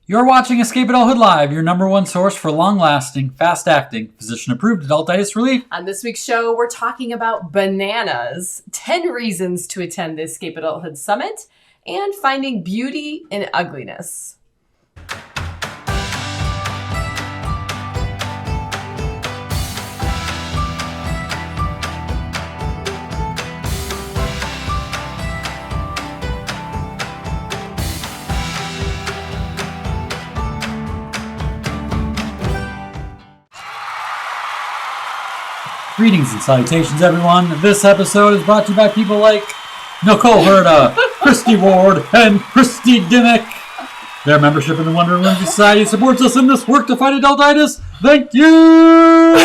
You're watching Escape Adulthood Live, your number one source for long-lasting, fast-acting, physician-approved adultitis relief. On this week's show, we're talking about bananas, 10 reasons to attend the Escape Adulthood Summit, and finding beauty in ugliness. Greetings and salutations, everyone. This episode is brought to you by people like Nicole Herda, Christy Ward, and Christy Dimmick. Their membership in the Wonder Women Society supports us in this work to fight adultitis. Thank you!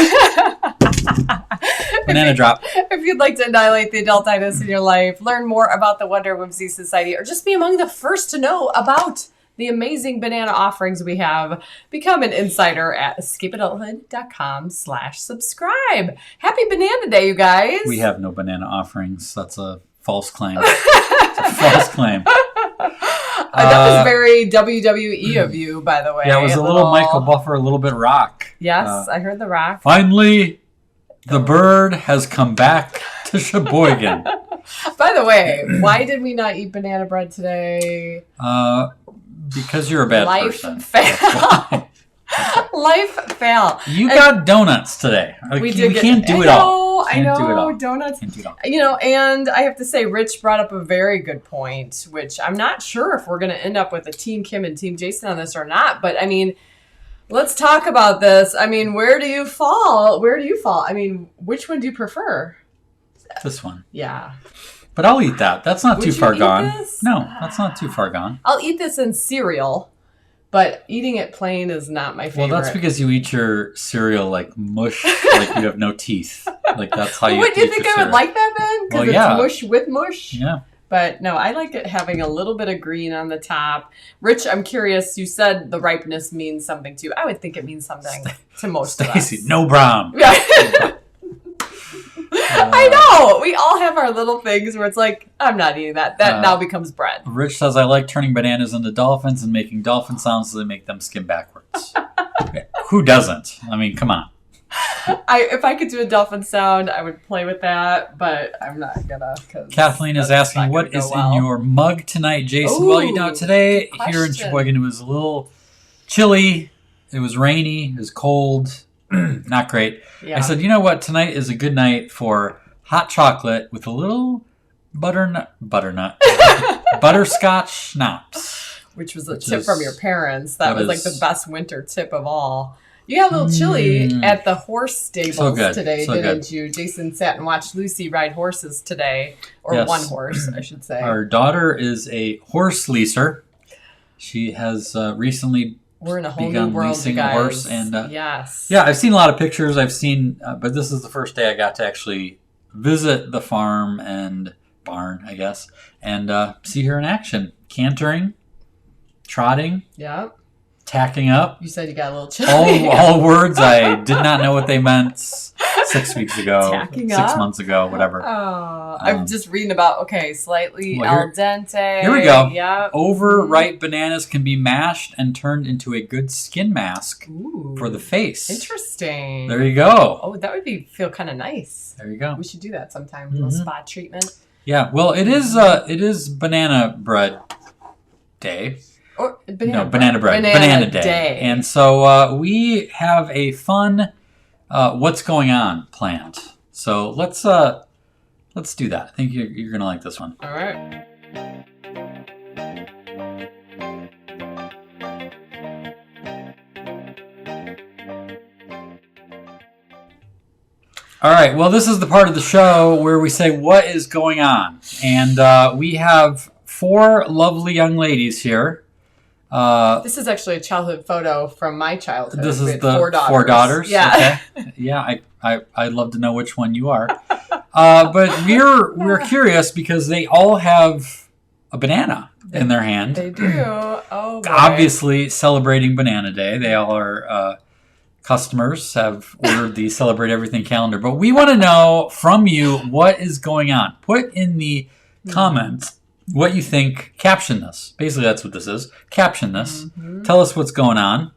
Banana drop. If you'd like to annihilate the adultitis in your life, learn more about the Wonder Women Society, or just be among the first to know about the amazing banana offerings we have, become an insider at escapeadulthood.com/subscribe. Happy Banana Day, you guys. We have no banana offerings. That's a false claim. It's a false claim. That was very WWE of you, by the way. Yeah, it was a little Michael Buffer, a little bit rock. Yes, I heard the rock. Finally, the bird has come back to Sheboygan. By the way, why did we not eat banana bread today? Because you're a bad person. Fail. Life fail. You got donuts today. We can't do it all. I know. Donuts. Can't do it all. You know, and I have to say, Rich brought up a very good point, which I'm not sure if we're going to end up with a Team Kim and Team Jason on this or not. But I mean, let's talk about this. I mean, where do you fall? I mean, which one do you prefer? This one. Yeah. But I'll eat that. That's not too far gone. This? No, that's not too far gone. I'll eat this in cereal, but eating it plain is not my favorite. Well, that's because you eat your cereal like mush, like you have no teeth. Like that's how you What, eat do you think I would like that then? Because it's mush with mush? Yeah. But no, I like it having a little bit of green on the top. Rich, I'm curious, you said the ripeness means something to you. I would think it means something to most of us. Stacy, no brown. I know. We all have our little things where it's like, I'm not eating that. That now becomes bread. Rich says, I like turning bananas into dolphins and making dolphin sounds so they make them skim backwards. Who doesn't? I mean, come on. If I could do a dolphin sound, I would play with that, but I'm not gonna. Kathleen is asking, what is in your mug tonight, Jason? Ooh, well, you know, today here in Sheboygan, it was a little chilly. It was rainy. It was cold. Not great. Yeah. I said, you know what? Tonight is a good night for hot chocolate with a little butterscotch schnapps. Which was a tip from your parents. That was like the best winter tip of all. You got a little chilly at the horse stables today, didn't you? Jason sat and watched Lucy ride horses today. Or yes. One horse, I should say. Our daughter is a horse leaser. She has recently We're in a whole new world, you guys. Horse and, yes. Yeah, I've seen a lot of pictures. I've seen, but this is the first day I got to actually visit the farm and barn, I guess, and see her in action. Cantering, trotting, tacking up. You said you got a little chilly. All words I did not know what they meant 6 weeks ago, tacking 6 up? months ago, whatever. I'm just reading about, slightly al dente. Here we go. Yeah. Overripe bananas can be mashed and turned into a good skin mask for the face. Interesting. There you go. Oh, that would feel kind of nice. There you go. We should do that sometime. A little spa treatment. Yeah. Well, it is banana bread day. Or banana bread. Banana day. And so we have a fun what's going on planned. So let's do that. I think you're gonna like this one. All right. All right. Well, this is the part of the show where we say what is going on, and we have 4 lovely young ladies here. This is actually a childhood photo from my childhood. This is the 4 daughters. Yeah. Okay. Yeah. I'd love to know which one you are. But we're curious because they all have a banana in their hand. They do. Oh, boy. Obviously celebrating Banana Day. They all are customers, have ordered the Celebrate Everything calendar. But we want to know from you what is going on. Put in the comments what you think. Caption this. Basically, that's what this is. Caption this. Tell us what's going on.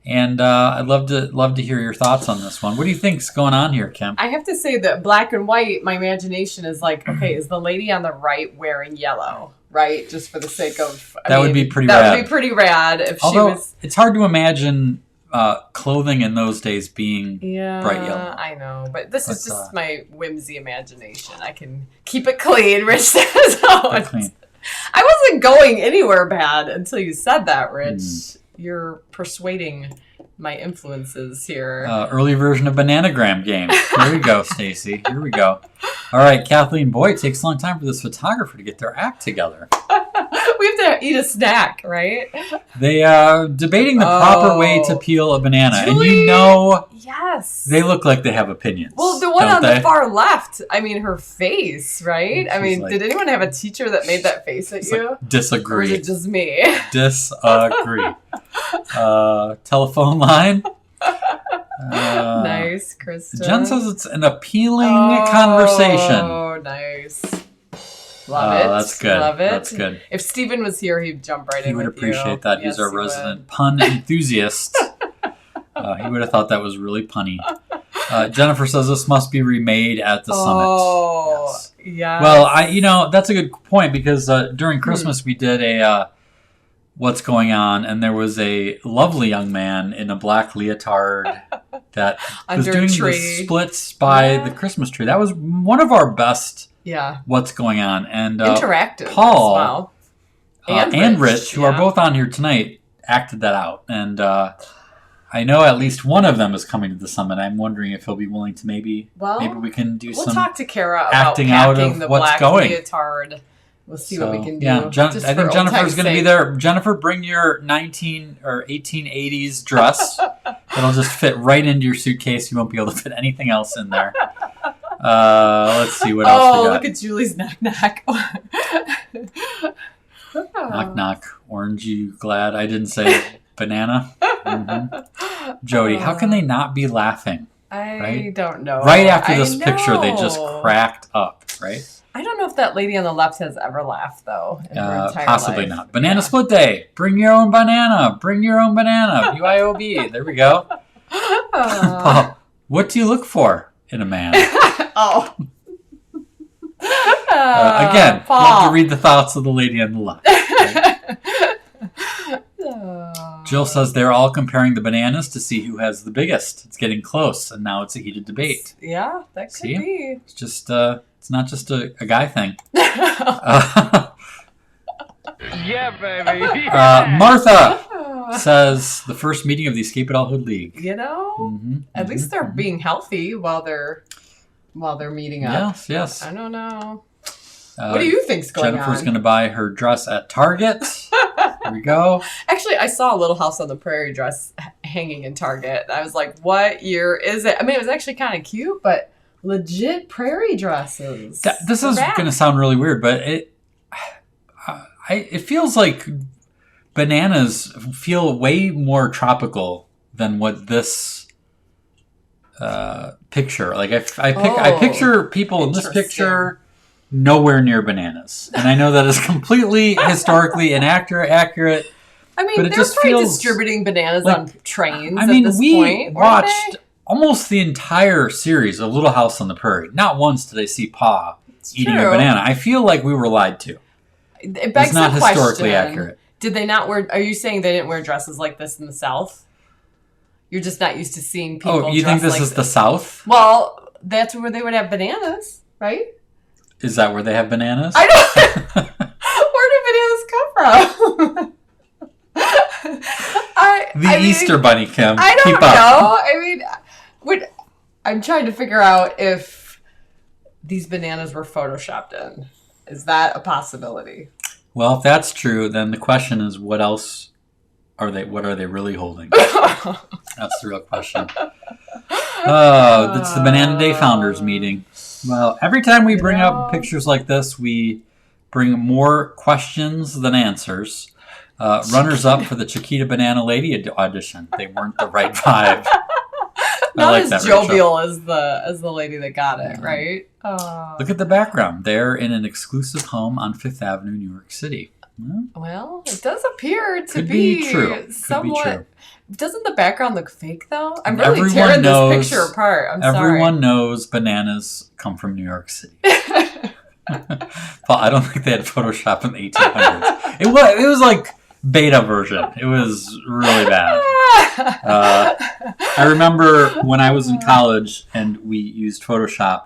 And I'd love to hear your thoughts on this one. What do you think's going on here, Kim? I have to say that black and white, my imagination is like, okay, is the lady on the right wearing yellow? Right? Just for the sake of... That would be pretty rad. That would be pretty rad if she was... It's hard to imagine clothing in those days being bright yellow. I know. But this is just my whimsy imagination. I can keep it clean, Rich says. Clean. I wasn't going anywhere bad until you said that, Rich. You're persuading my influences here. Early version of Bananagram game. Here we go, Stacy. Here we go. All right, Kathleen. Boy, it takes a long time for this photographer to get their act together. We have to eat a snack, right? They are debating the proper way to peel a banana. Julie? And you know, yes, they look like they have opinions. Well, the one on the far left, I mean, her face, right? I mean, did anyone have a teacher that made that face at you? Like, disagree. Or is it just me? Disagree. Telephone line. Nice, Krista. Jen says it's an appealing conversation. Oh, nice. Love it. That's good. Love it. That's good. If Steven was here, he'd jump right in with you. He would appreciate that. Yes, he's our resident pun enthusiast. He would have thought that was really punny. Jennifer says this must be remade at the summit. Oh, yes. Well, that's a good point because during Christmas we did a What's Going On, and there was a lovely young man in a black leotard that was doing the splits by the Christmas tree. That was one of our best What's Going On. And interactive Paul as well. And Rich, who are both on here tonight, acted that out. And I know at least one of them is coming to the summit. I'm wondering if he'll be willing to maybe we can do some talk to Kara about acting out of the what's black going. Leotard. We'll see what we can do. Yeah, I think Jennifer's going to be there. Jennifer, bring your 19 or 1880s dress. It'll just fit right into your suitcase. You won't be able to fit anything else in there. Let's see what else we got. Oh, look at Julie's knock. Knock, knock. Orange, you glad I didn't say banana? Mm-hmm. Jody, how can they not be laughing? I don't know. Right after this picture, they just cracked up, right? I don't know if that lady on the left has ever laughed, though, in her entire possibly life. Not. Banana split day. Bring your own banana. Bring your own banana. BYOB. There we go. Paul, what do you look for in a man? Again, Paul. love to read the thoughts of the lady on the left. Right? Jill says they're all comparing the bananas to see who has the biggest. It's getting close, and now it's a heated debate. Yeah, that could be. It's just... it's not just a guy thing. Yeah, baby. Martha says the first meeting of the Escape Adulthood League. At least they're being healthy while they're meeting up. Yes. I don't know. What do you think's going on? Jennifer's going to buy her dress at Target. Here we go. Actually, I saw a Little House on the Prairie dress hanging in Target. I was like, what year is it? I mean, it was actually kind of cute, but legit prairie dresses. This is going to sound really weird, but it feels like bananas feel way more tropical than what this picture. Like I picture people in this picture nowhere near bananas, and I know that is completely historically inaccurate. I mean, but they're probably distributing bananas on trains. I mean, at this we point, watched almost the entire series of Little House on the Prairie. Not once did I see Pa eating a banana. I feel like we were lied to. It begs it's not the historically question, accurate. Did they not wear... Are you saying they didn't wear dresses like this in the South? You're just not used to seeing people you think this is the South? Well, that's where they would have bananas, right? Is that where they have bananas? I don't... Where do bananas come from? The Easter Bunny, Kim. I don't Keep know. Up. I mean... I'm trying to figure out if these bananas were photoshopped in. Is that a possibility? Well, if that's true, then the question is, what else are they? What are they really holding? That's the real question. Oh, that's the Banana Day Founders meeting. Well, every time we bring up pictures like this, we bring more questions than answers. Runners up for the Chiquita Banana Lady audition. They weren't the right vibe. Not like as that, jovial as the lady that got it, right? Look at the background. They're in an exclusive home on Fifth Avenue, New York City. Well, it does appear to Could be true. somewhat. Could be true. Doesn't the background look fake though? I'm And really tearing this picture apart. I'm sorry. Everyone knows bananas come from New York City. But I don't think they had Photoshop in the 1800s. It was like beta version. It was really bad. I remember when I was in college and we used Photoshop,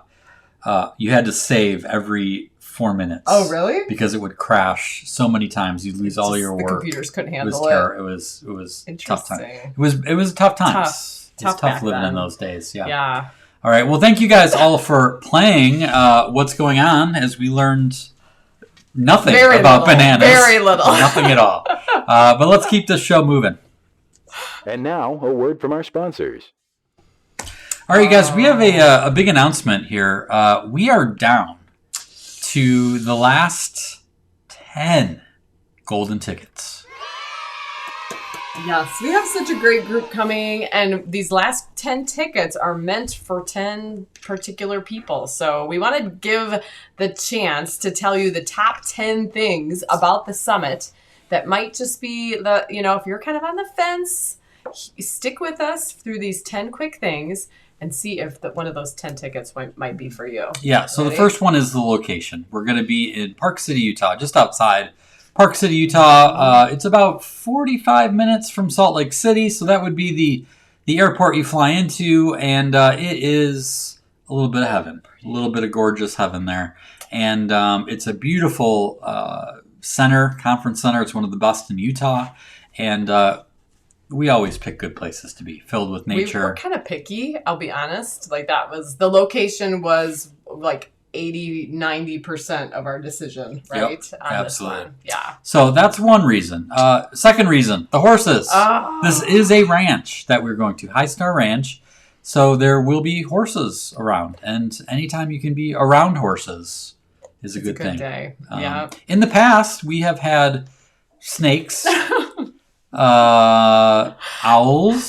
you had to save every 4 minutes. Oh, really? Because it would crash so many times, you'd lose all your work. The computers couldn't handle it. It was tough time. Interesting. It was tough times. Tough It's tough back living then. in those days. Yeah. Yeah. All right. Well, thank you guys all for playing. What's going on? As we learned nothing about bananas. Very little. Nothing at all. But let's keep this show moving. And now, a word from our sponsors. All right, you guys. We have a big announcement here. We are down to the last 10 golden tickets. Yes, we have such a great group coming, and these last 10 tickets are meant for 10 particular people. So we want to give the chance to tell you the top 10 things about the summit that might just be if you're kind of on the fence, stick with us through these 10 quick things and see if one of those 10 tickets might be for you. Yeah, so Ready? The first one is the location. We're going to be in Park City, Utah, just outside Park City, Utah. It's about 45 minutes from Salt Lake City, so that would be the airport you fly into, and it is a little bit of heaven, a little bit of gorgeous heaven there. And it's a beautiful conference center. It's one of the best in Utah, and we always pick good places to be, filled with nature. We're kind of picky, I'll be honest. Like the location was like 80-90% of our decision, right? Yep, on absolutely. This one. Yeah. So that's one reason. Second reason, the horses. Oh. This is a ranch that we're going to, High Star Ranch. So there will be horses around, and anytime you can be around horses is a good thing. Day. Yeah. In the past, we have had snakes, owls,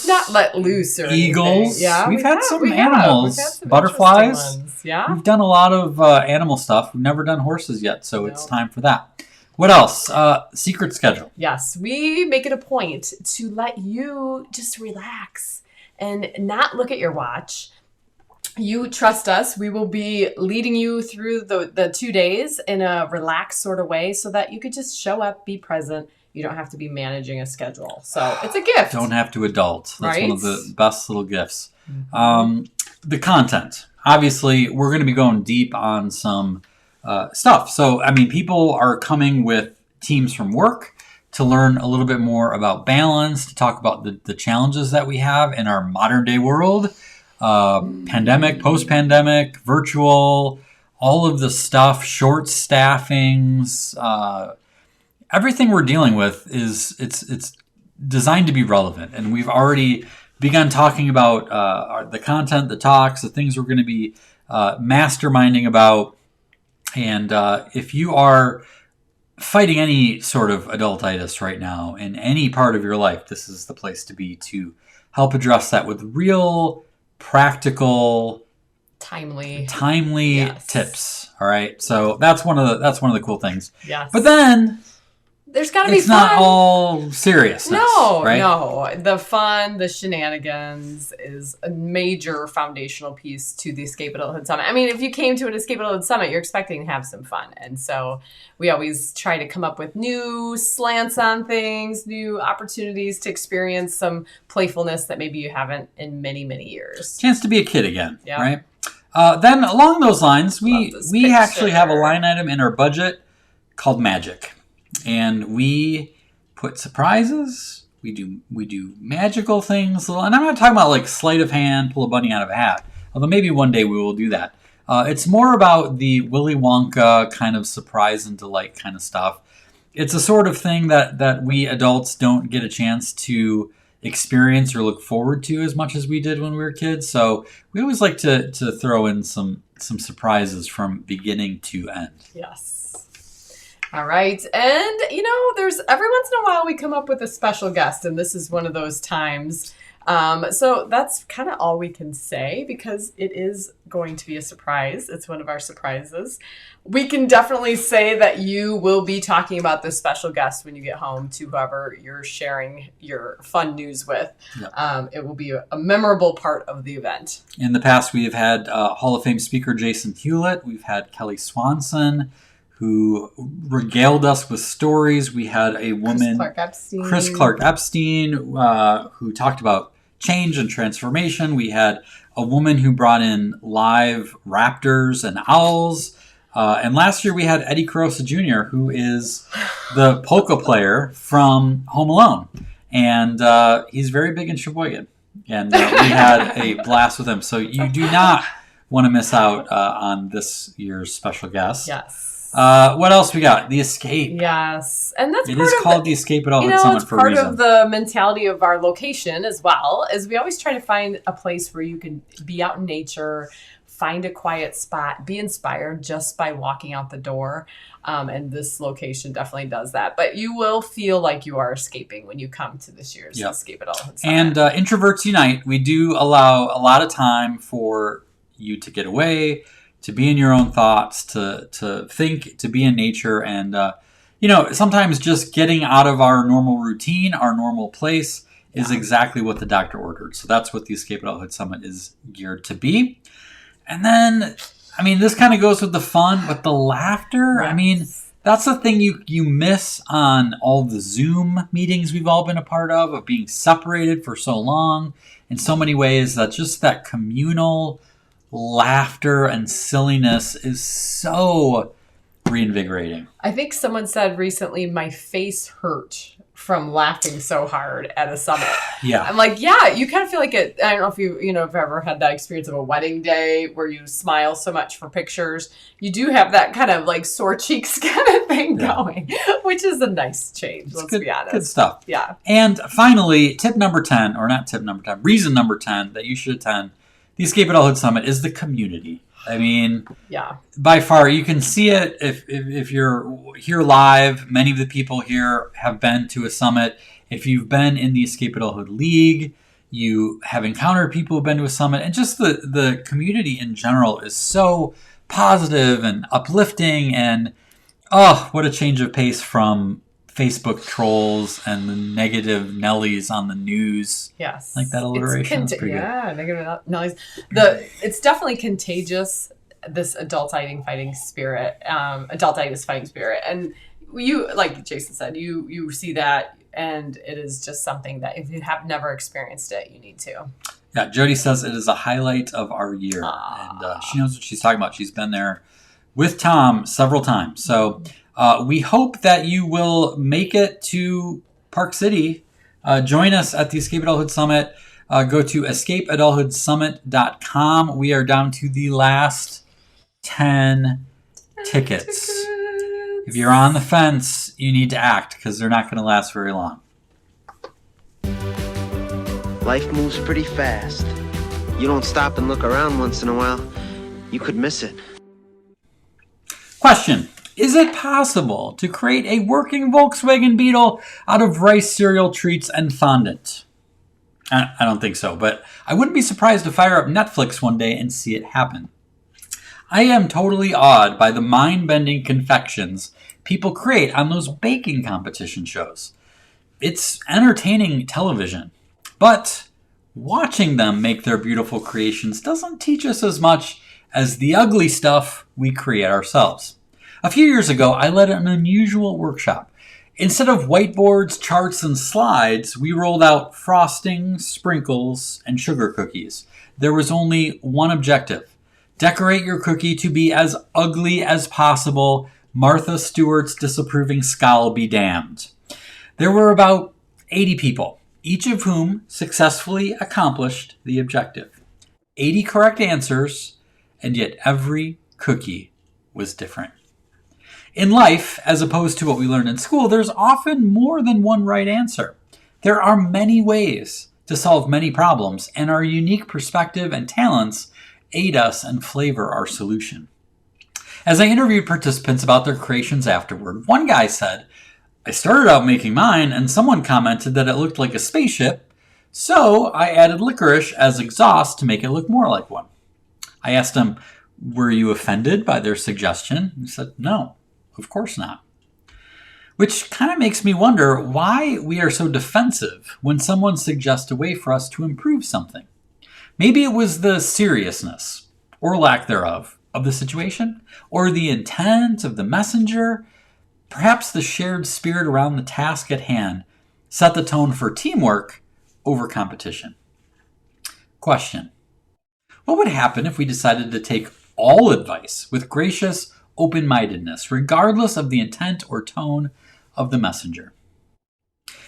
Not let loose or eagles. anything. Yeah, we've had some We've animals, had some butterflies. interesting ones. Yeah. We've done a lot of animal stuff. We've never done horses yet, so it's time for that. What else? Secret schedule. Yes, we make it a point to let you just relax and not look at your watch. You trust us. We will be leading you through the 2 days in a relaxed sort of way so that you could just show up, be present. You don't have to be managing a schedule. So it's a gift. Don't have to adult. That's right? one of the best little gifts. The content. Obviously, we're going to be going deep on some stuff. So, I mean, people are coming with teams from work to learn a little bit more about balance, to talk about the challenges that we have in our modern day world. Pandemic, post-pandemic, virtual, all of the stuff, short staffings, everything we're dealing with it's designed to be relevant. And we've already begun talking about the content, the talks, the things we're going to be masterminding about. And if you are fighting any sort of adultitis right now in any part of your life, this is the place to be to help address that with real practical, timely Yes. tips. All right, so that's one of the cool things. Yes. But then there's got to be it's fun. not all seriousness. Right? No. The fun, the shenanigans is a major foundational piece to the Escape Adulthood Summit. I mean, if you came to an Escape Adulthood Summit, you're expecting to have some fun. And so we always try to come up with new slants on things, new opportunities to experience some playfulness that maybe you haven't in many, many years. Chance to be a kid again, Yeah. right? Then along those lines, we picture. actually have a line item in our budget called magic. And we put surprises. We do magical things. And I'm not talking about like sleight of hand, pull a bunny out of a hat. Although maybe one day we will do that. It's more about the Willy Wonka kind of surprise and delight kind of stuff. It's a sort of thing that we adults don't get a chance to experience or look forward to as much as we did when we were kids. So we always like to throw in some surprises from beginning to end. Yes. All right. And, there's every once in a while we come up with a special guest, and this is one of those times. So that's kind of all we can say because it is going to be a surprise. It's one of our surprises. We can definitely say that you will be talking about this special guest when you get home to whoever you're sharing your fun news with. Yep. It will be a memorable part of the event. In the past, we have had Hall of Fame speaker Jason Hewlett. We've had Kelly Swanson, who regaled us with stories. We had a woman, Chris Clark Epstein, who talked about change and transformation. We had a woman who brought in live raptors and owls. And last year we had Eddie Carosa Jr., who is the polka player from Home Alone. And he's very big in Sheboygan. And we had a blast with him. So you do not want to miss out on this year's special guest. Yes. What else we got? The Escape. Yes. And it is called the Escape Adulthood Summit for a reason. It's part of the mentality of our location as well, is we always try to find a place where you can be out in nature, find a quiet spot, be inspired just by walking out the door. And this location definitely does that. But you will feel like you are escaping when you come to this year's Escape Adulthood Summit. And Introverts Unite, we do allow a lot of time for you to get away, to be in your own thoughts, to think, to be in nature. And, sometimes just getting out of our normal routine, our normal place is exactly what the doctor ordered. So that's what the Escape Adulthood Summit is geared to be. And then, this kind of goes with the fun, but the laughter, yes. That's the thing you miss on all the Zoom meetings we've all been a part of being separated for so long in so many ways, that just that communal laughter and silliness is so reinvigorating. I think someone said recently, my face hurt from laughing so hard at a summit. Yeah. I'm like, yeah, you kind of feel like it. I don't know if have ever had that experience of a wedding day where you smile so much for pictures. You do have that kind of like sore cheeks kind of thing going, which is a nice change. Let's be honest. Good stuff. Yeah. And finally, reason number 10 that you should attend the Escape Adulthood Summit is the community. By far, you can see it if you're here live. Many of the people here have been to a summit. If you've been in the Escape Adulthood League, you have encountered people who've been to a summit. And just the community in general is so positive and uplifting. And, what a change of pace from Facebook trolls and the negative Nellies on the news. Yes. Like that alliteration. Negative Nellies. It's definitely contagious, this adultitis fighting spirit. And you, like Jason said, you see that, and it is just something that if you have never experienced it, you need to. Yeah, Jody says it is a highlight of our year. And she knows what she's talking about. She's been there with Tom several times. So we hope that you will make it to Park City. Join us at the Escape Adulthood Summit. Go to escapeadulthoodsummit.com. We are down to the last 10 tickets. If you're on the fence, you need to act because they're not going to last very long. Life moves pretty fast. You don't stop and look around once in a while, you could miss it. Question. Is it possible to create a working Volkswagen Beetle out of rice cereal treats and fondant? I don't think so, but I wouldn't be surprised to fire up Netflix one day and see it happen. I am totally awed by the mind-bending confections people create on those baking competition shows. It's entertaining television, but watching them make their beautiful creations doesn't teach us as much as the ugly stuff we create ourselves. A few years ago, I led an unusual workshop. Instead of whiteboards, charts, and slides, we rolled out frosting, sprinkles, and sugar cookies. There was only one objective. Decorate your cookie to be as ugly as possible. Martha Stewart's disapproving scowl be damned. There were about 80 people, each of whom successfully accomplished the objective. 80 correct answers, and yet every cookie was different. In life, as opposed to what we learned in school, there's often more than one right answer. There are many ways to solve many problems, and our unique perspective and talents aid us and flavor our solution. As I interviewed participants about their creations afterward, one guy said, I started out making mine and someone commented that it looked like a spaceship, so I added licorice as exhaust to make it look more like one. I asked him, were you offended by their suggestion? He said, no, of course not. Which kind of makes me wonder why we are so defensive when someone suggests a way for us to improve something. Maybe it was the seriousness, or lack thereof, of the situation, or the intent of the messenger. Perhaps the shared spirit around the task at hand set the tone for teamwork over competition. Question. What would happen if we decided to take all advice with gracious open-mindedness, regardless of the intent or tone of the messenger?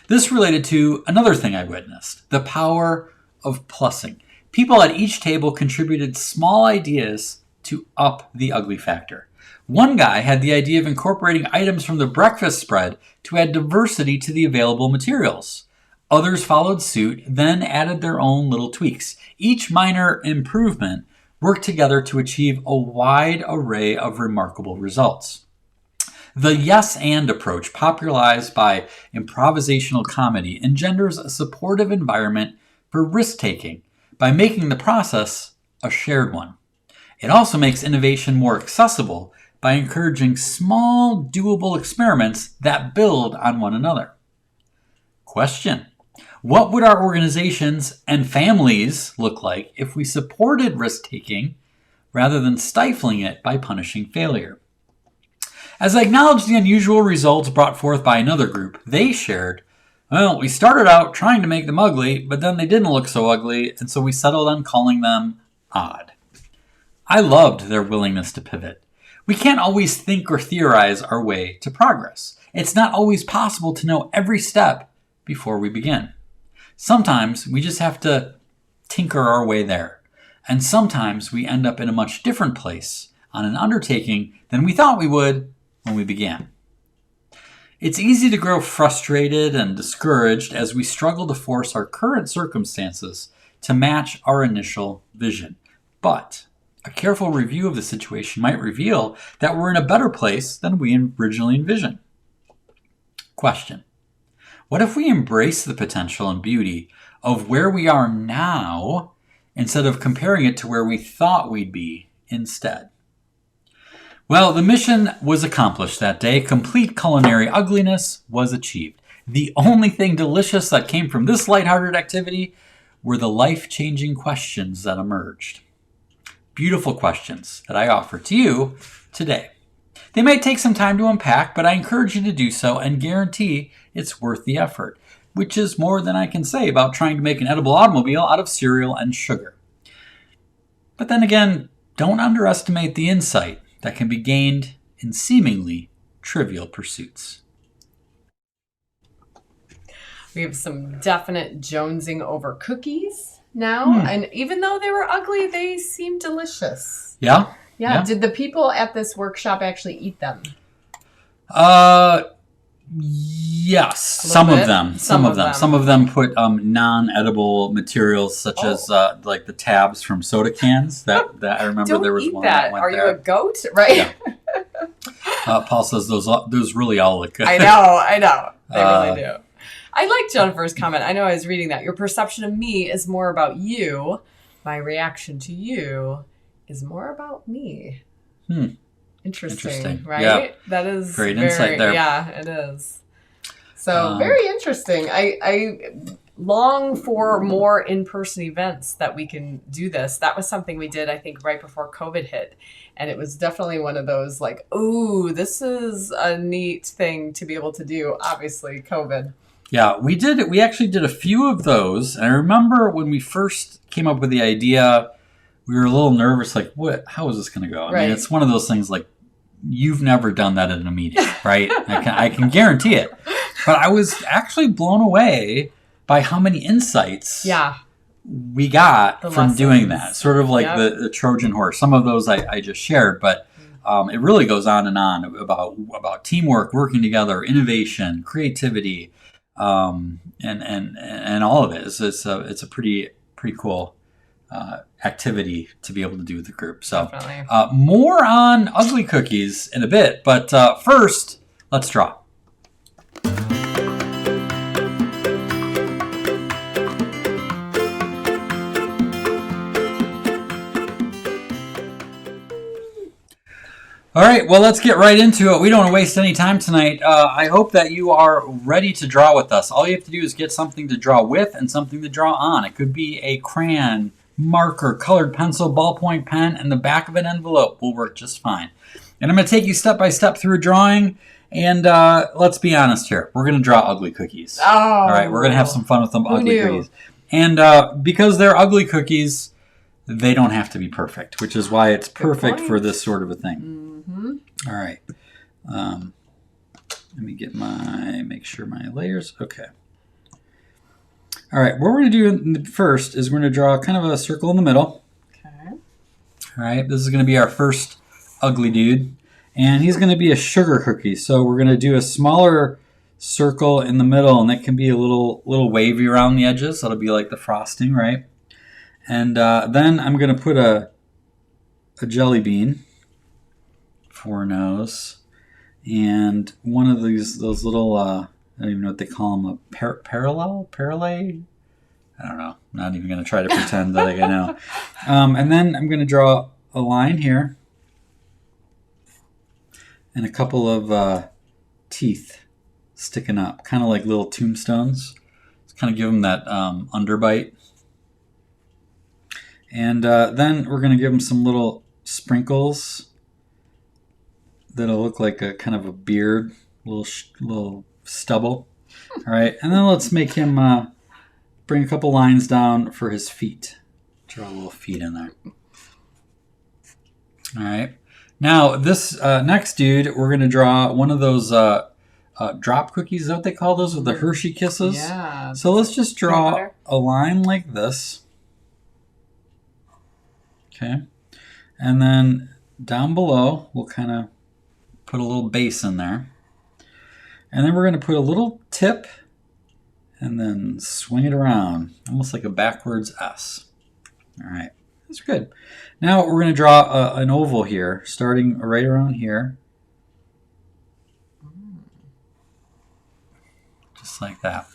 This related to another thing I witnessed, the power of plussing. People at each table contributed small ideas to up the ugly factor. One guy had the idea of incorporating items from the breakfast spread to add diversity to the available materials. Others followed suit, then added their own little tweaks. Each minor improvement worked together to achieve a wide array of remarkable results. The yes and approach, popularized by improvisational comedy, engenders a supportive environment for risk-taking by making the process a shared one. It also makes innovation more accessible by encouraging small, doable experiments that build on one another. Question. What would our organizations and families look like if we supported risk-taking rather than stifling it by punishing failure? As I acknowledged the unusual results brought forth by another group, they shared, well, we started out trying to make them ugly, but then they didn't look so ugly, and so we settled on calling them odd. I loved their willingness to pivot. We can't always think or theorize our way to progress. It's not always possible to know every step before we begin. Sometimes we just have to tinker our way there. And sometimes we end up in a much different place on an undertaking than we thought we would when we began. It's easy to grow frustrated and discouraged as we struggle to force our current circumstances to match our initial vision. But a careful review of the situation might reveal that we're in a better place than we originally envisioned. Question. What if we embrace the potential and beauty of where we are now instead of comparing it to where we thought we'd be instead? Well, the mission was accomplished that day. Complete culinary ugliness was achieved. The only thing delicious that came from this lighthearted activity were the life-changing questions that emerged. Beautiful questions that I offer to you today. They may take some time to unpack, but I encourage you to do so and guarantee it's worth the effort, which is more than I can say about trying to make an edible automobile out of cereal and sugar. But then again, don't underestimate the insight that can be gained in seemingly trivial pursuits. We have some definite jonesing over cookies now, and even though they were ugly, they seemed delicious. Yeah? Yeah. Did the people at this workshop actually eat them? Yes, some of them. Some of them put non-edible materials such as like the tabs from soda cans. That I remember. Don't there was eat one that. that went Are there. You a goat? Right. Yeah. Paul says those really all look good. I know. They really do. I like Jennifer's comment. I know I was reading that. Your perception of me is more about you. My reaction to you is more about me. Interesting, right? Yeah. That is great insight there. Yeah, it is. So very interesting. I long for more in-person events that we can do this. That was something we did, I think, right before COVID hit. And it was definitely one of those like, ooh, this is a neat thing to be able to do. Obviously, COVID. Yeah, we did it. We actually did a few of those. And I remember when we first came up with the idea, we were a little nervous, like, how is this going to go? I mean, it's one of those things like, you've never done that in a meeting, right? I can guarantee it. But I was actually blown away by how many insights we got from doing that. Sort of like the Trojan horse. Some of those I just shared, but it really goes on and on about teamwork, working together, innovation, creativity, and all of it. It's a pretty cool activity to be able to do with the group. So Definitely. more on ugly cookies in a bit, but first, let's draw. All right, well, let's get right into it. We don't want to waste any time tonight. I hope that you are ready to draw with us. All you have to do is get something to draw with and something to draw on. It could be a crayon, marker, colored pencil, ballpoint pen, and the back of an envelope will work just fine. And I'm going to take you step by step through a drawing, and let's be honest here. We're going to draw ugly cookies. Oh. All right, we're going to have some fun with them ugly knew? cookies. And because they're ugly cookies, they don't have to be perfect, which is why it's perfect for this sort of a thing. All right. Let me get make sure my layers. Okay. All right. What we're going to do first is we're going to draw kind of a circle in the middle. Okay. All right. This is going to be our first ugly dude. And he's going to be a sugar cookie. So we're going to do a smaller circle in the middle, and that can be a little wavy around the edges. That'll be like the frosting, right? And then I'm going to put a jelly bean for a nose, and one of those little I don't even know what they call them, a parallel. I don't know. I'm not even going to try to pretend that I know. And then I'm going to draw a line here and a couple of teeth sticking up, kind of like little tombstones. Just kind of give them that underbite. And then we're going to give them some little sprinkles that'll look like a kind of a beard, little stubble. All right, and then let's make him bring a couple lines down for his feet. Draw little feet in there. All right. Now this next dude, we're going to draw one of those drop cookies. Is that what they call those, with the Hershey Kisses? Yeah. So let's just draw a line like this. Okay. And then down below, we'll kind of put a little base in there. And then we're going to put a little tip and then swing it around, almost like a backwards S. All right, that's good. Now we're going to draw an oval here, starting right around here. Just like that.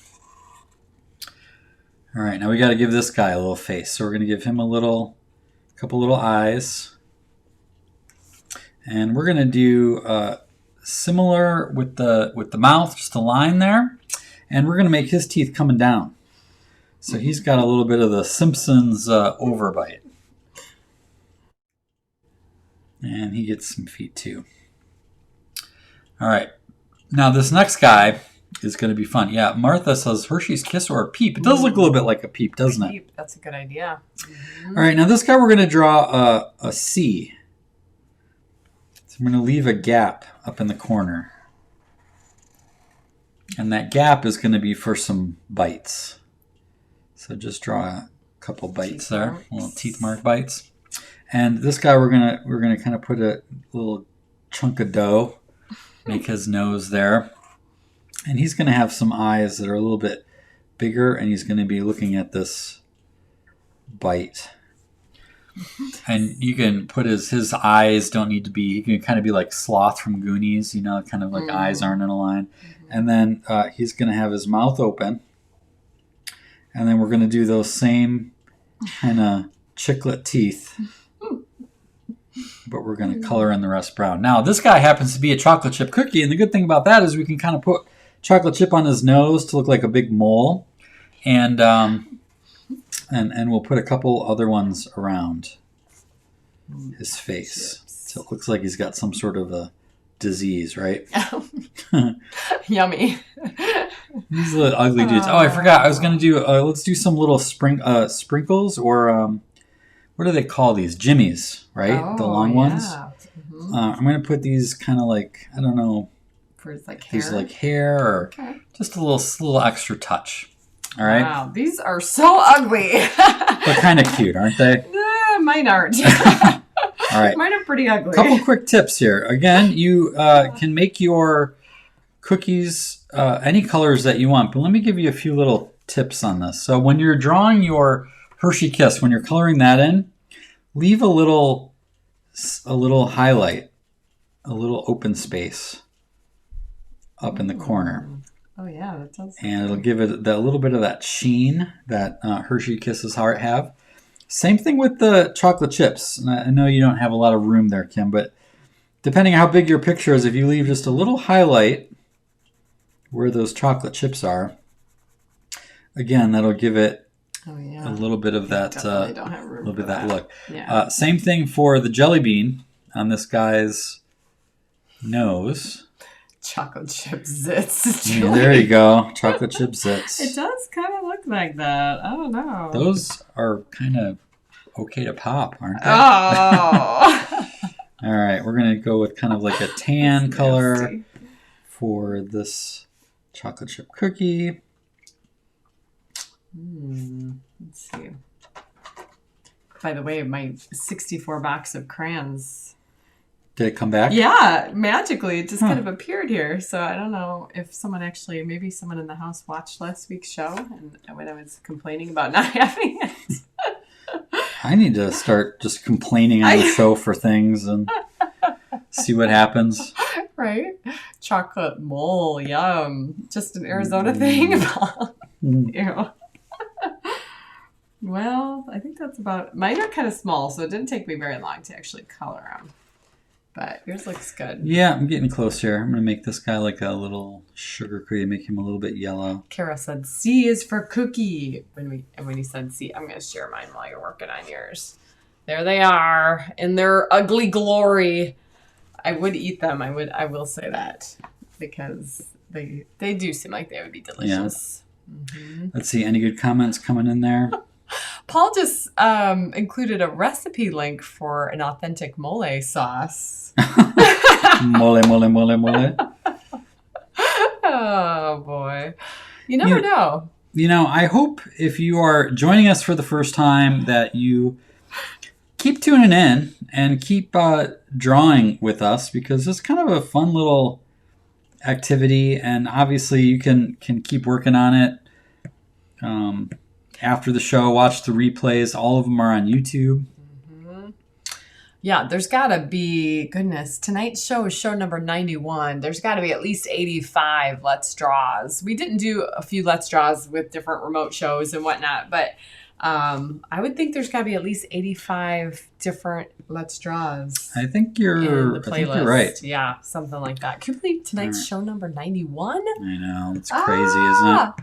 All right, now we got to give this guy a little face. So we're going to give him a couple little eyes. And we're going to do similar with the mouth, just a line there. And we're going to make his teeth coming down. So he's got a little bit of the Simpsons overbite. And he gets some feet too. All right. Now this next guy is going to be fun. Yeah, Martha says Hershey's Kiss or a Peep. It does look a little bit like a peep, doesn't it? Peep. That's a good idea. Mm-hmm. All right. Now this guy we're going to draw a C. So I'm going to leave a gap up in the corner. And that gap is going to be for some bites. So just draw a couple bites there, little teeth mark bites. And this guy we're gonna kind of put a little chunk of dough, make his nose there. And he's going to have some eyes that are a little bit bigger, and he's going to be looking at this bite. And you can put his eyes don't need to be, he can kind of be like Sloth from Goonies, you know, kind of like eyes aren't in a line. And then he's going to have his mouth open. And then we're going to do those same kind of chiclet teeth. But we're going to color in the rest brown. Now, this guy happens to be a chocolate chip cookie. And the good thing about that is we can kind of put chocolate chip on his nose to look like a big mole. And we'll put a couple other ones around his face. So it looks like he's got some sort of a disease, right? Yummy. These little ugly dudes. Oh, I forgot. I was going to do, let's do some little sprinkles, or what do they call these? Jimmies, right? The long ones. Mm-hmm. I'm going to put these kind of like, I don't know. For like hair? These like hair, or just a little extra touch. All right. Wow, these are so ugly. They're kind of cute, aren't they? Mine aren't. All right. Mine are pretty ugly. Couple quick tips here. Again, you can make your cookies any colors that you want, but let me give you a few little tips on this. So when you're drawing your Hershey Kiss, when you're coloring that in, leave a little highlight, a little open space up in the corner. Oh yeah, that does. And it'll give it that little bit of that sheen that Hershey Kisses heart have. Same thing with the chocolate chips. And I know you don't have a lot of room there, Kim, but depending on how big your picture is, if you leave just a little highlight where those chocolate chips are, again, that'll give it a little bit of that, don't have room little bit of that look. Yeah. Same thing for the jelly bean on this guy's nose. Chocolate chip zits. Yeah, there you go, chocolate chip zits. It does kind of look like that. I don't know. Those are kind of okay to pop, aren't they? Oh. All right, we're gonna go with kind of like a tan That's color nasty. for this chocolate chip cookie. Let's see. By the way, my 64 box of crayons. Did it come back? Yeah, magically, it just kind of appeared here. So I don't know if maybe someone in the house watched last week's show and when I was complaining about not having it. I need to start just complaining on the show for things and see what happens. Right? Chocolate mole, yum. Just an Arizona thing. Ew. Well, I think that's about... Mine are kind of small, so it didn't take me very long to actually color them. But yours looks good. Yeah, I'm getting close here. I'm going to make this guy like a little sugar cookie, make him a little bit yellow. Kara said C is for cookie. When you said C, I'm going to share mine while you're working on yours. There they are in their ugly glory. I would eat them. I will say that because they do seem like they would be delicious. Yeah. Mm-hmm. Let's see. Any good comments coming in there? Paul just included a recipe link for an authentic mole sauce. Mole, mole, mole, mole. Oh, boy. You never know. You know, I hope if you are joining us for the first time that you keep tuning in and keep drawing with us because it's kind of a fun little activity. And obviously you can keep working on it. After the show, watch the replays. All of them are on YouTube. Mm-hmm. Yeah, there's got to be, goodness, tonight's show is show number 91. There's got to be at least 85 Let's Draws. We didn't do a few Let's Draws with different remote shows and whatnot, but I would think there's got to be at least 85 different Let's Draws. I think you're right. Yeah, something like that. Can you believe tonight's show number 91? I know. It's crazy, isn't it?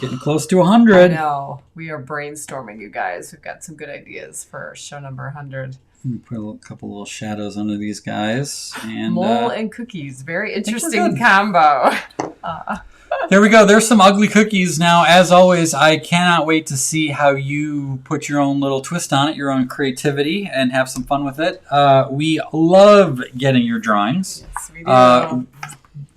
Getting close to 100. I know. We are brainstorming, you guys. We've got some good ideas for show number 100. Put a couple little shadows under these guys. And mole and cookies. Very interesting combo. There we go. There's some ugly cookies. Now, as always, I cannot wait to see how you put your own little twist on it, your own creativity, and have some fun with it. We love getting your drawings. Yes, we do.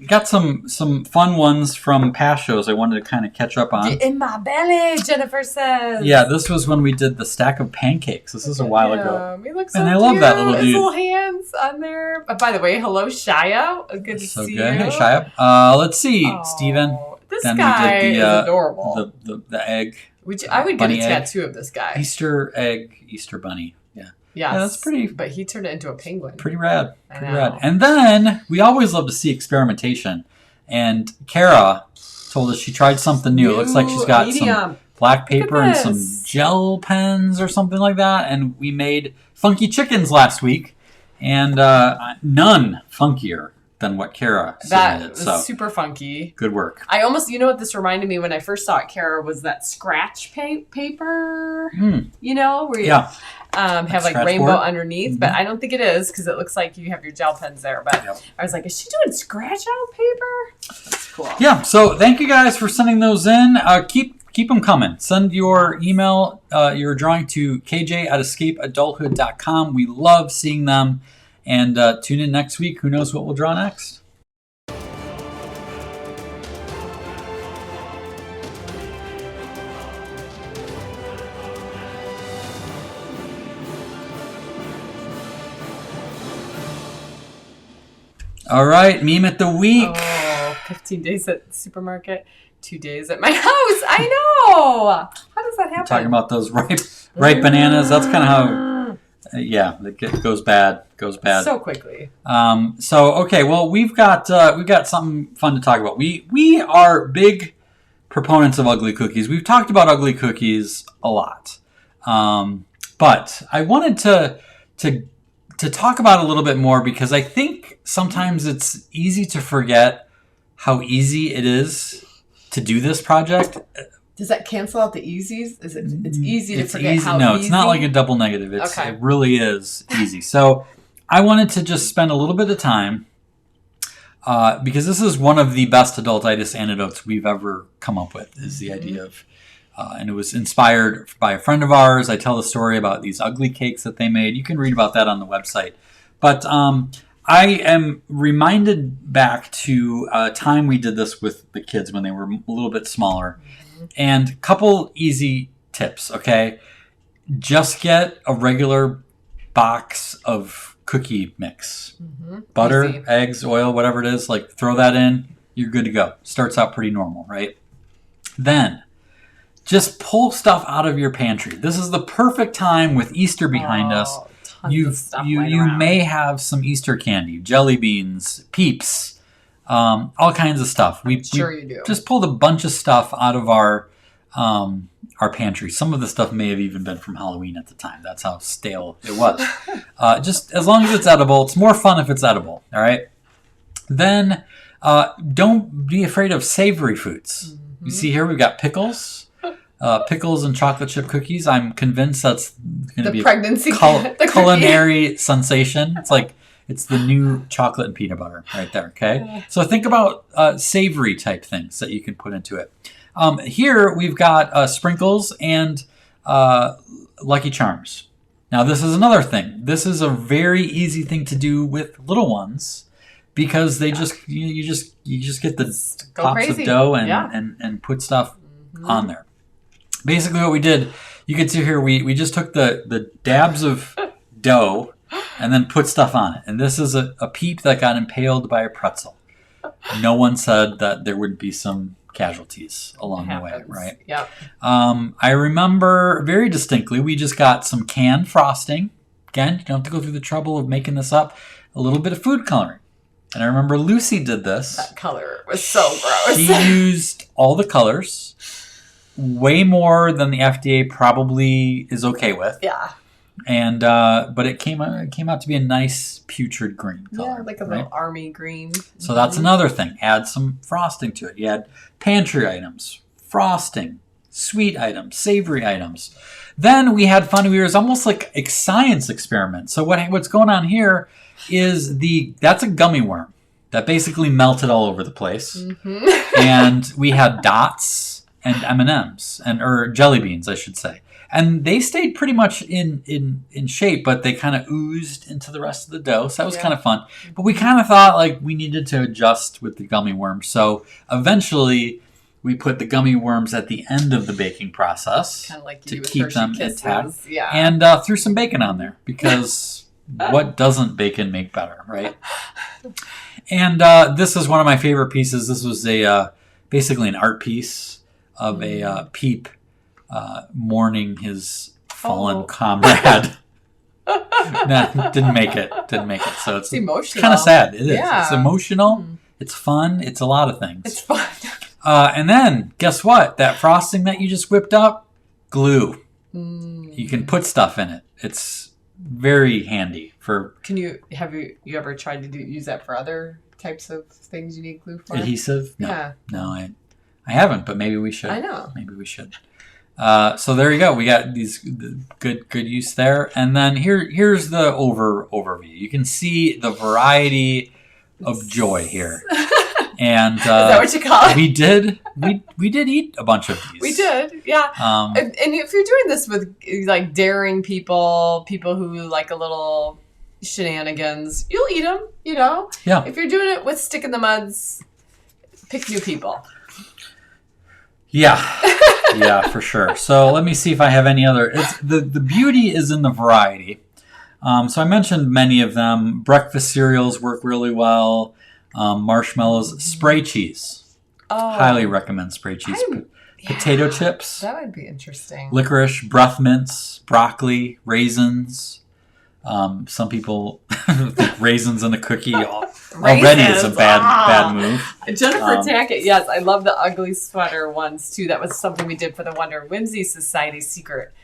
We got some fun ones from past shows I wanted to kind of catch up on. Get in my belly, Jennifer says. Yeah, this was when we did the stack of pancakes. This is a while ago. He looks so and I love that little dude. His little hands on there. By the way, hello, Shia. Good to see you. Hey, Shia. Let's see, Steven. This then guy we did is adorable. The egg. Which I would get a tattoo of this guy. Easter egg, Easter bunny. Yes. Yeah, that's pretty. But he turned it into a penguin. Pretty rad. Pretty rad. And then we always love to see experimentation. And Kara told us she tried something new. It looks like she's got some black paper and some gel pens or something like that. And we made funky chickens last week, and none funkier than what Kara submitted. That was super funky. Good work. I almost, you know what this reminded me when I first saw it, Kara, was that scratch paper, you know, where you have like rainbow board underneath, but I don't think it is because it looks like you have your gel pens there. But I was like, is she doing scratch out paper? That's cool. Yeah, so thank you guys for sending those in. Keep them coming. Send your email, your drawing to kj@escapeadulthood.com. We love seeing them. And tune in next week. Who knows what we'll draw next? All right, meme at the week. Oh, 15 days at the supermarket, 2 days at my house. I know. How does that happen? Talking about those ripe bananas. That's kind of how, it goes bad. So quickly. Okay. Well, we've got something fun to talk about. We are big proponents of ugly cookies. We've talked about ugly cookies a lot, but I wanted to talk about it a little bit more because I think sometimes it's easy to forget how easy it is to do this project. Does that cancel out the easies? It's easy to forget easy. how No, easy? it's not like a double negative. Okay. It really is easy. So I wanted to just spend a little bit of time because this is one of the best adultitis antidotes we've ever come up with, is the idea of, and it was inspired by a friend of ours. I tell the story about these ugly cakes that they made. You can read about that on the website. But I am reminded back to a time we did this with the kids when they were a little bit smaller. And a couple easy tips, okay? Just get a regular box of cookie mix. Butter, Easy. eggs, oil, whatever it is, like throw that in, you're good to go. Starts out pretty normal, right? Then, just pull stuff out of your pantry. This is the perfect time with Easter behind us. Tons of stuff lying You around. may have some Easter candy, jelly beans, Peeps, all kinds of stuff. Sure you do. Just pulled a bunch of stuff out of our pantry. Some of the stuff may have even been from Halloween at the time. That's how stale it was. Just as long as it's edible. It's more fun if it's edible. All right. Then don't be afraid of savory foods. You see here we've got pickles. Pickles and chocolate chip cookies. I'm convinced that's going to be pregnancy a the cookie. culinary sensation. It's the new chocolate and peanut butter right there, okay? So think about savory type things that you can put into it. Here we've got sprinkles and Lucky Charms. Now this is another thing. This is a very easy thing to do with little ones because they you just get the Go pops crazy. of dough and put stuff on there. Basically what we did, you can see here, we just took the dabs of dough and then put stuff on it. And this is a Peep that got impaled by a pretzel. No one said that there would be some casualties along the way, right? Yep. I remember very distinctly, we just got some canned frosting. Again, you don't have to go through the trouble of making this up. A little bit of food coloring. And I remember Lucy did this. That color was so gross. She used all the colors, way more than the FDA probably is okay with. Yeah. And but it came out to be a nice putrid green color. Yeah, like a little army green. So that's another thing. Add some frosting to it. You add pantry items, frosting, sweet items, savory items. Then we had fun. It was almost like a science experiment. So what's going on here is that's a gummy worm that basically melted all over the place. And we had dots and M&Ms or jelly beans, I should say. And they stayed pretty much in shape, but they kind of oozed into the rest of the dough. So that was kind of fun. But we kind of thought like we needed to adjust with the gummy worms. So eventually we put the gummy worms at the end of the baking process Kind of like you to do with keep Hershey them Kisses. intact. Yeah. And threw some bacon on there because what doesn't bacon make better, right? And this is one of my favorite pieces. This was basically an art piece of a Peep mourning his fallen comrade. Nah, didn't make it. So it's emotional. kind of sad. It is. Yeah. It's emotional. It's fun. It's a lot of things. It's fun. And then guess what? That frosting that you just whipped up, glue. You can put stuff in it. It's very handy for. Have you ever tried to use that for other types of things you need glue for? Adhesive? No. Yeah. No, I haven't, but maybe we should. I know. Maybe we should. So there you go. We got these good use there. And then here's the overview. You can see the variety of joy here. And is that what you call it? We did eat a bunch of these. We did, yeah. And if you're doing this with like daring people who like a little shenanigans, you'll eat them, you know? Yeah. If you're doing it with stick in the muds, pick new people. Yeah. Yeah, for sure. So let me see if I have any other. The beauty is in the variety. So I mentioned many of them. Breakfast cereals work really well. Marshmallows, spray cheese. Oh. Highly recommend spray cheese. potato chips, That would be interesting. licorice, breath mints, broccoli, raisins. Some people think raisins in a cookie already is a bad move. Jennifer Tackett, yes, I love the ugly sweater ones too. That was something we did for the Wonder Whimsy Society secret.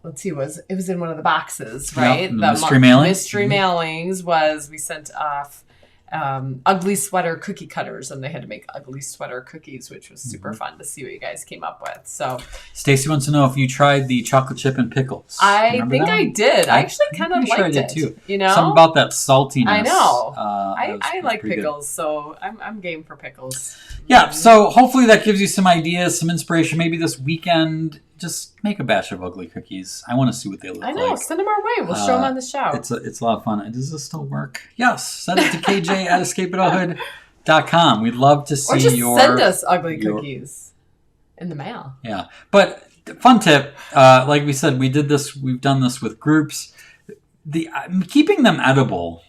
Let's see, it was in one of the boxes, right? Yep, the mystery mailing. Mystery mailings was we sent off ugly sweater cookie cutters, and they had to make ugly sweater cookies, which was super fun to see what you guys came up with. So Stacy wants to know if you tried the chocolate chip and pickles. I think I did. I actually kind of liked it too. You know, something about that saltiness. I know. I like pickles, so I'm game for pickles. Yeah. So hopefully that gives you some ideas, some inspiration. Maybe this weekend, just make a batch of ugly cookies. I want to see what they look like. I know. Send them our way. We'll show them on the show. It's a lot of fun. Does this still work? Yes. Send it to KJ at escapeadulthood.com. We'd love to see or just send us ugly cookies in the mail. Yeah. But fun tip, like we said, we've done this with groups. Keeping them edible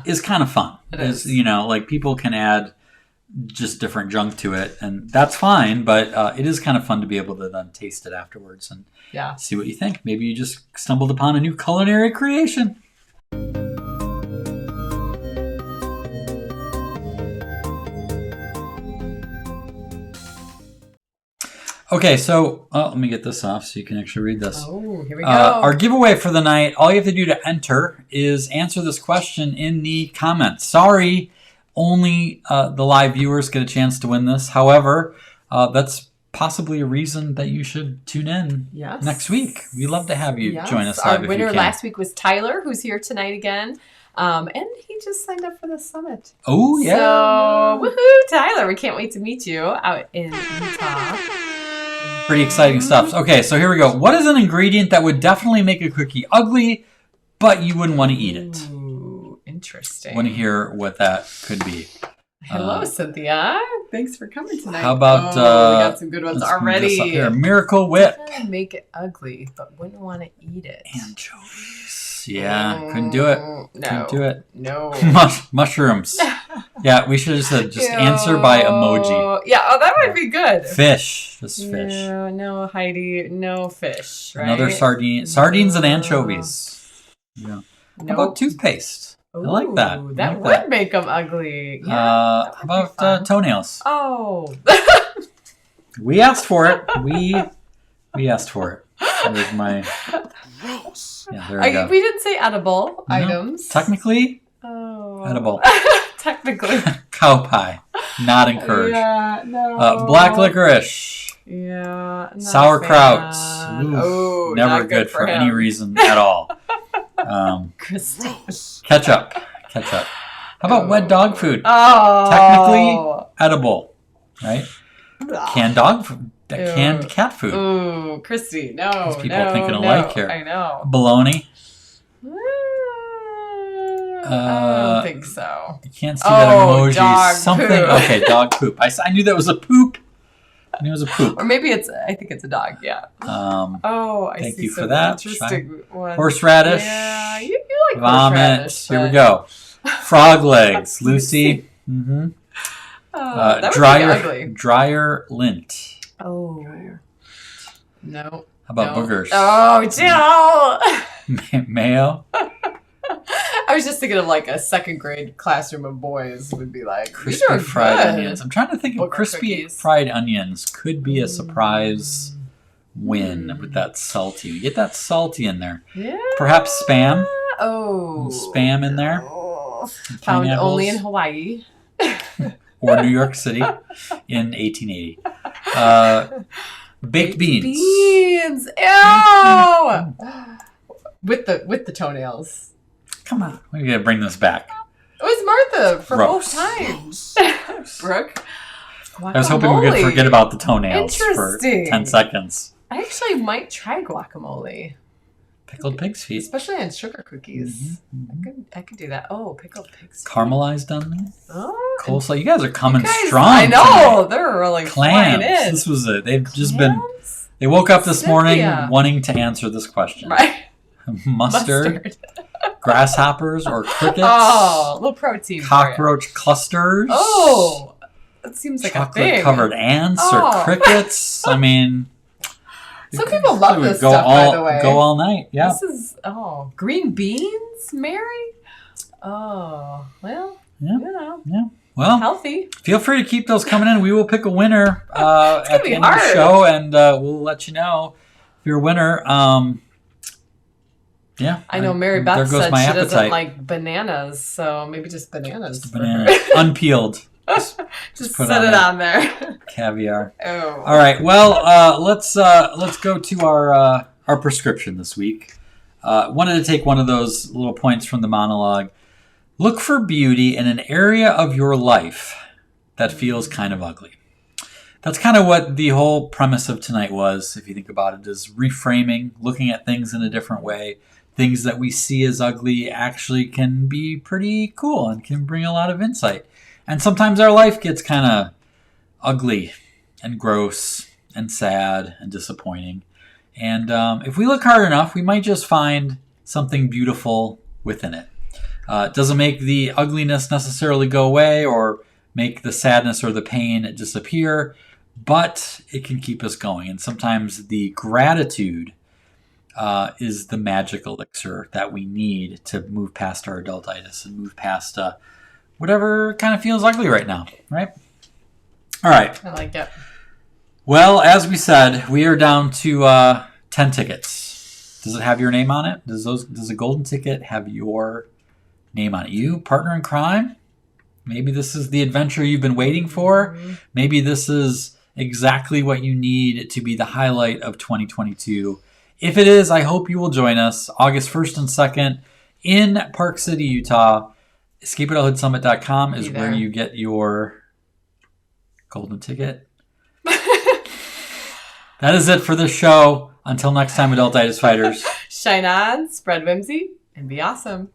is kind of fun. It is. Like people can add just different junk to it, and that's fine, but it is kind of fun to be able to then taste it afterwards and see what you think. Maybe you just stumbled upon a new culinary creation. Okay, so let me get this off so you can actually read this. Oh, here we go. Our giveaway for the night, all you have to do to enter is answer this question in the comments. Sorry, only the live viewers get a chance to win this. However, that's possibly a reason that you should tune in next week. We'd love to have you join us live. Our winner last week was Tyler, who's here tonight again. And he just signed up for the summit. Oh, yeah. So, woohoo, Tyler. We can't wait to meet you out in Utah. Pretty exciting stuff. Okay, so here we go. What is an ingredient that would definitely make a cookie ugly, but you wouldn't want to eat it? Ooh, interesting. I want to hear what that could be. Hello, Cynthia. Thanks for coming tonight. How about... we got some good ones already. Here. Miracle Whip. Make it ugly, but wouldn't want to eat it. Anchovies. Yeah, couldn't do it. No. Couldn't do it. No. Mushrooms. Yeah, we should have said just answer by emoji. Yeah, that might be good. Fish. Just fish. No, Heidi. No fish, right? Another sardine. Sardines and anchovies. Yeah. How about toothpaste? Ooh, I like that. That would make them ugly. Yeah, how about toenails? Oh. We asked for it. We asked for it. There's my... Yeah, there we go. We didn't say edible items. Technically, edible. Technically. Cow pie. Not encouraged. Yeah, no. Black licorice. Yeah. Sauerkraut. Oh, never good for any reason at all. Ketchup. How about wet dog food? Oh. Technically edible, right? Canned dog food. Canned cat food. Ooh, Christy, no. These people thinking alike here. I know. Bologna. I don't think so. You can't see that emoji. Dog Something. Poop. Okay, dog poop. I knew that was a poop. I knew it was a poop. Or maybe I think it's a dog, yeah. I thank see you for some that. interesting ones. Horseradish. Yeah, you like vomit. horseradish. Here we go. Frog legs. Lucy. Mm-hmm. That would be ugly. Drier lint. Oh. No. How about boogers? Oh, Jill! Mayo. I was just thinking of like a second grade classroom of boys would be like, crispy fried onions. I'm trying to think Booger of crispy cookies. fried onions could be a surprise win with that salty. You get that salty in there. Yeah. Perhaps Spam. Oh. Spam in there. Oh. Found only in Hawaii. Or New York City in 1880. Baked beans. Beans. Ew. with the toenails. Come on. We gotta bring this back. It was Martha for Gross. both times. Brooke. I was hoping we could forget about the toenails for Interesting. 10 seconds. I actually might try guacamole. Pickled pig's feet. Especially on sugar cookies. Mm-hmm. I could do that. Oh, pickled pig's feet. Caramelized onion. Oh, Coleslaw. You guys are coming guys, strong. I know. Tonight. They're really flying Clams. in. This was it. They've just been... They woke up this morning wanting to answer this question. Right. Mustard. Grasshoppers or crickets. Oh, a little protein. Cockroach clusters. Oh. That seems like a thing. Chocolate-covered ants or crickets. I mean... Some people love this go stuff, by the way. Go all night, yeah. This is, green beans, Mary? Oh, well, yeah. you know. Yeah. Well, healthy. Feel free to keep those coming in. We will pick a winner at the end of the show, and we'll let you know if you're a winner. Yeah. I know Mary Beth said she doesn't like bananas, so maybe just bananas. Just bananas. Unpeeled. Just set it on there. Caviar. Oh. All right. Well, let's go to our prescription this week. Wanted to take one of those little points from the monologue. Look for beauty in an area of your life that feels kind of ugly. That's kind of what the whole premise of tonight was, if you think about it, is reframing, looking at things in a different way. Things that we see as ugly actually can be pretty cool and can bring a lot of insight. And sometimes our life gets kind of ugly and gross and sad and disappointing. And if we look hard enough, we might just find something beautiful within it. It doesn't make the ugliness necessarily go away or make the sadness or the pain disappear, but it can keep us going. And sometimes the gratitude is the magic elixir that we need to move past our adultitis and move past whatever kind of feels ugly right now, right? All right. I like it. Well, as we said, we are down to 10 tickets. Does it have your name on it? Does a golden ticket have your name on it? You, partner in crime? Maybe this is the adventure you've been waiting for. Mm-hmm. Maybe this is exactly what you need to be the highlight of 2022. If it is, I hope you will join us August 1st and 2nd in Park City, Utah. EscapeAdulthoodSummit.com is where you get your golden ticket. That is it for this show. Until next time, Adultitis Fighters. Shine on, spread whimsy, and be awesome.